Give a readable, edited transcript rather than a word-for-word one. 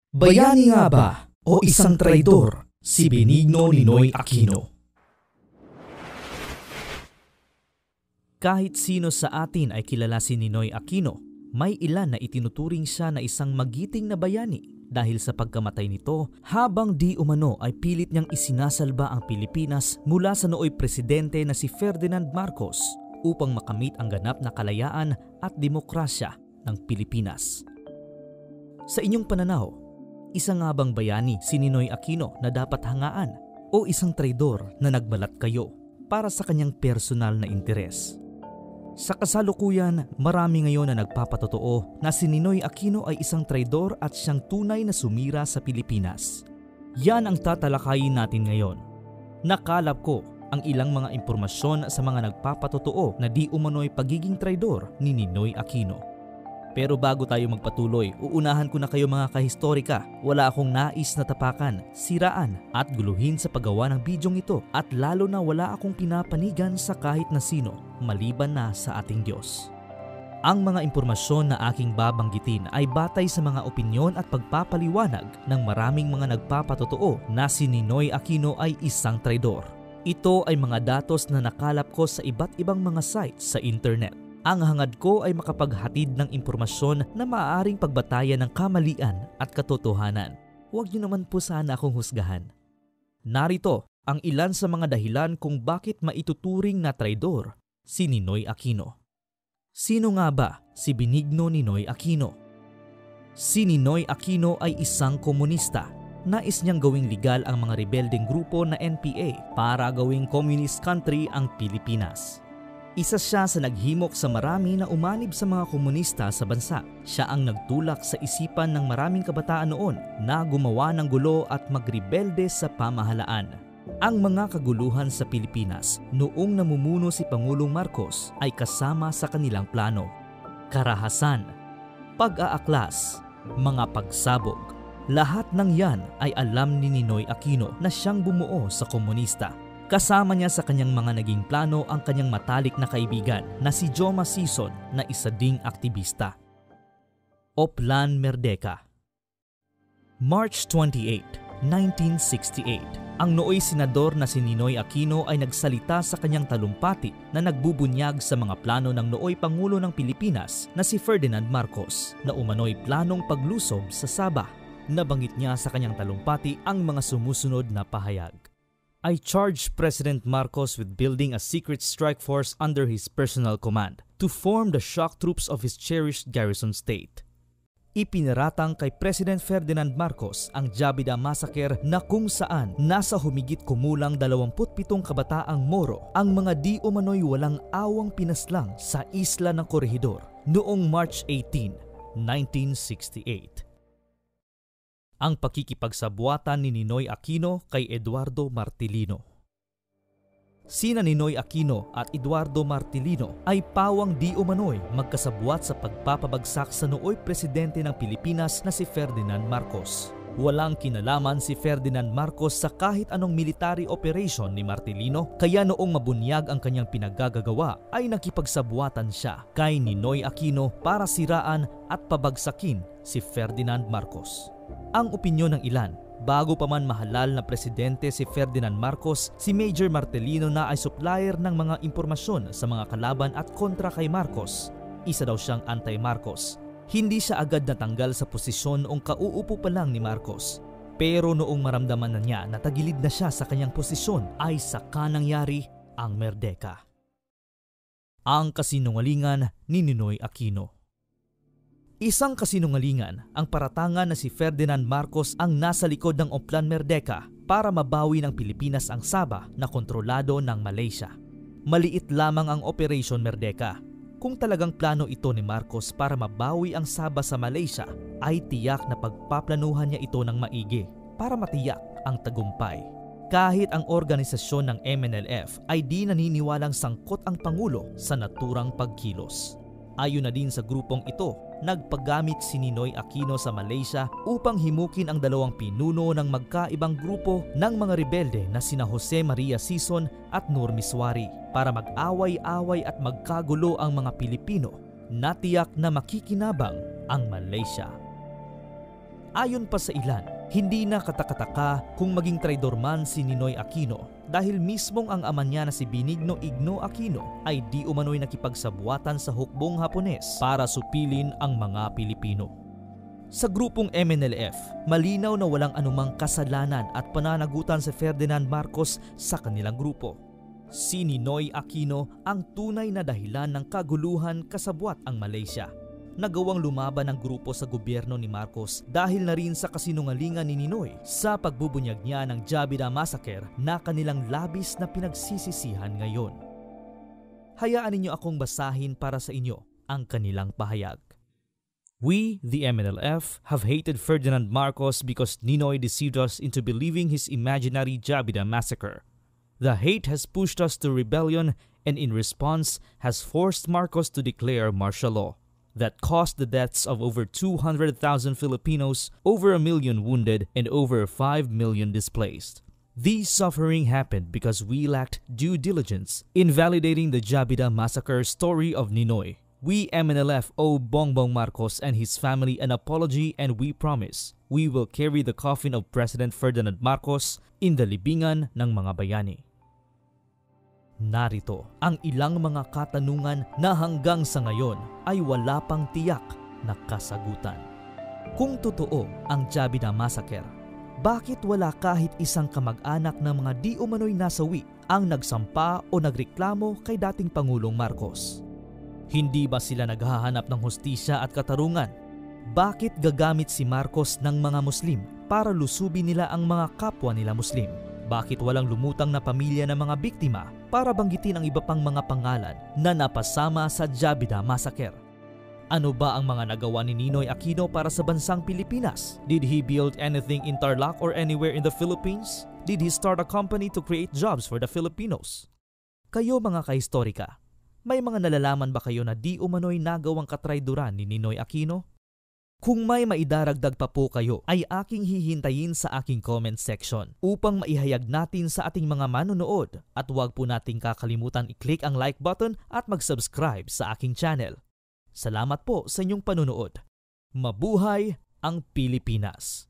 Bayani nga ba o isang traidor si Benigno Ninoy Aquino? Kahit sino sa atin ay kilala si Ninoy Aquino, may ilan na itinuturing siya na isang magiting na bayani dahil sa pagkamatay nito habang di umano ay pilit niyang isinasalba ang Pilipinas mula sa nooy presidente na si Ferdinand Marcos upang makamit ang ganap na kalayaan at demokrasya ng Pilipinas. Sa inyong pananaw, isa nga bang bayani si Ninoy Aquino na dapat hangaan o isang traidor na nagbalat kayo para sa kanyang personal na interes? Sa kasalukuyan, marami ngayon na nagpapatotoo na si Ninoy Aquino ay isang traidor at siyang tunay na sumira sa Pilipinas. Yan ang tatalakayin natin ngayon. Nakalap ko ang ilang mga impormasyon sa mga nagpapatotoo na di umano'y pagiging traidor ni Ninoy Aquino. Pero bago tayo magpatuloy, uunahan ko na kayo mga kahistorika. Wala akong nais na tapakan, siraan at guluhin sa paggawa ng bidyong ito at lalo na wala akong pinapanigan sa kahit na sino maliban na sa ating Diyos. Ang mga impormasyon na aking babanggitin ay batay sa mga opinyon at pagpapaliwanag ng maraming mga nagpapatotoo na si Ninoy Aquino ay isang traidor. Ito ay mga datos na nakalap ko sa iba't ibang mga sites sa internet. Ang hangad ko ay makapaghatid ng impormasyon na maaaring pagbatayan ng kamalian at katotohanan. Huwag niyo naman po sana akong husgahan. Narito ang ilan sa mga dahilan kung bakit maituturing na traidor si Ninoy Aquino. Sino nga ba si Benigno Ninoy Aquino? Si Ninoy Aquino ay isang komunista. Nais niyang gawing legal ang mga rebeldeng grupo na NPA para gawing communist country ang Pilipinas. Isa siya sa naghimok sa marami na umanib sa mga komunista sa bansa. Siya ang nagtulak sa isipan ng maraming kabataan noon na gumawa ng gulo at magrebelde sa pamahalaan. Ang mga kaguluhan sa Pilipinas noong namumuno si Pangulong Marcos ay kasama sa kanilang plano. Karahasan, pag-aaklas, mga pagsabog. Lahat ng yan ay alam ni Ninoy Aquino na siyang bumuo sa komunista. Kasama niya sa kanyang mga naging plano ang kanyang matalik na kaibigan na si Joma Sison na isa ding aktivista. Oplan Merdeka. March 28, 1968. Ang nooy senador na si Ninoy Aquino ay nagsalita sa kanyang talumpati na nagbubunyag sa mga plano ng nooy Pangulo ng Pilipinas na si Ferdinand Marcos na umano'y planong paglusob sa Sabah. Nabanggit niya sa kanyang talumpati ang mga sumusunod na pahayag. I charge President Marcos with building a secret strike force under his personal command to form the shock troops of his cherished garrison state. Ipiniratang kay President Ferdinand Marcos ang Jabida Massacre na kung saan nasa humigit kumulang 27 kabataang Moro ang mga di umano'y walang awang pinaslang sa isla ng Corregidor noong March 18, 1968. Ang pakikipagsabuatan ni Ninoy Aquino kay Eduardo Martilino. Sina Ninoy Aquino at Eduardo Martilino ay pawang di umano'y magkasabwat sa pagpapabagsak sa nooy presidente ng Pilipinas na si Ferdinand Marcos. Walang kinalaman si Ferdinand Marcos sa kahit anong military operation ni Martilino, kaya noong mabunyag ang kanyang pinaggagawa ay nakipagsabuatan siya kay Ninoy Aquino para siraan at pabagsakin si Ferdinand Marcos. Ang opinyon ng ilan, bago pa man mahalal na presidente si Ferdinand Marcos, si Major Martilino na ay supplier ng mga impormasyon sa mga kalaban at kontra kay Marcos. Isa daw siyang anti-Marcos. Hindi siya agad natanggal sa posisyon noong kauupo pa lang ni Marcos. Pero noong maramdaman na niya na tagilid na siya sa kanyang posisyon ay saka nangyari ang Merdeka. Ang kasinungalingan ni Ninoy Aquino. Isang kasinungalingan ang paratangan na si Ferdinand Marcos ang nasa likod ng Oplan Merdeka para mabawi ng Pilipinas ang Sabah na kontrolado ng Malaysia. Maliit lamang ang Operation Merdeka. Kung talagang plano ito ni Marcos para mabawi ang Sabah sa Malaysia, ay tiyak na pagpaplanuhan niya ito ng maigi para matiyak ang tagumpay. Kahit ang organisasyon ng MNLF ay di naniniwalang sangkot ang Pangulo sa naturang pagkilos. Ayon na din sa grupong ito, nagpagamit si Ninoy Aquino sa Malaysia upang himukin ang dalawang pinuno ng magkaibang grupo ng mga rebelde na sina Jose Maria Sison at Nur Miswari para mag-away-away at magkagulo ang mga Pilipino na tiyak na makikinabang ang Malaysia. Ayon pa sa ilan, hindi na katakataka kung maging traidor man si Ninoy Aquino dahil mismong ang ama niya na si Benigno Igno Aquino ay di umano'y nakipagsabuatan sa hukbong Hapones para supilin ang mga Pilipino. Sa grupong MNLF, malinaw na walang anumang kasalanan at pananagutan si Ferdinand Marcos sa kanilang grupo. Si Ninoy Aquino ang tunay na dahilan ng kaguluhan kasabwat ang Malaysia. Nagawang lumaban ang grupo sa gobyerno ni Marcos dahil na rin sa kasinungalingan ni Ninoy sa pagbubunyag niya ng Jabida Massacre na kanilang labis na pinagsisisihan ngayon. Hayaan ninyo akong basahin para sa inyo ang kanilang pahayag. We, the MNLF, have hated Ferdinand Marcos because Ninoy deceived us into believing his imaginary Jabida Massacre. The hate has pushed us to rebellion and in response has forced Marcos to declare martial law that caused the deaths of over 200,000 Filipinos, over 1 million wounded, and over 5 million displaced. These suffering happened because we lacked due diligence in validating the Jabida Massacre story of Ninoy. We MNLF owe Bongbong Marcos and his family an apology, and we promise we will carry the coffin of President Ferdinand Marcos in the libingan ng mga bayani. Narito ang ilang mga katanungan na hanggang sa ngayon ay wala pang tiyak na kasagutan. Kung totoo ang Jabida Massacre, bakit wala kahit isang kamag-anak ng mga di umano'y nasawi ang nagsampa o nagreklamo kay dating Pangulong Marcos? Hindi ba sila naghahanap ng hustisya at katarungan? Bakit gagamit si Marcos ng mga Muslim para lusubin nila ang mga kapwa nila Muslim? Bakit walang lumutang na pamilya ng mga biktima para banggitin ang iba pang mga pangalan na napasama sa Jabida Massacre? Ano ba ang mga nagawa ni Ninoy Aquino para sa bansang Pilipinas? Did he build anything in Tarlac or anywhere in the Philippines? Did he start a company to create jobs for the Filipinos? Kayo mga kahistorika, may mga nalalaman ba kayo na di umano'y nagawang katrayduran ni Ninoy Aquino? Kung may maidaragdag pa po kayo ay aking hihintayin sa aking comment section upang maihayag natin sa ating mga manonood, at huwag po nating kakalimutan i-click ang like button at mag-subscribe sa aking channel. Salamat po sa inyong panonood. Mabuhay ang Pilipinas!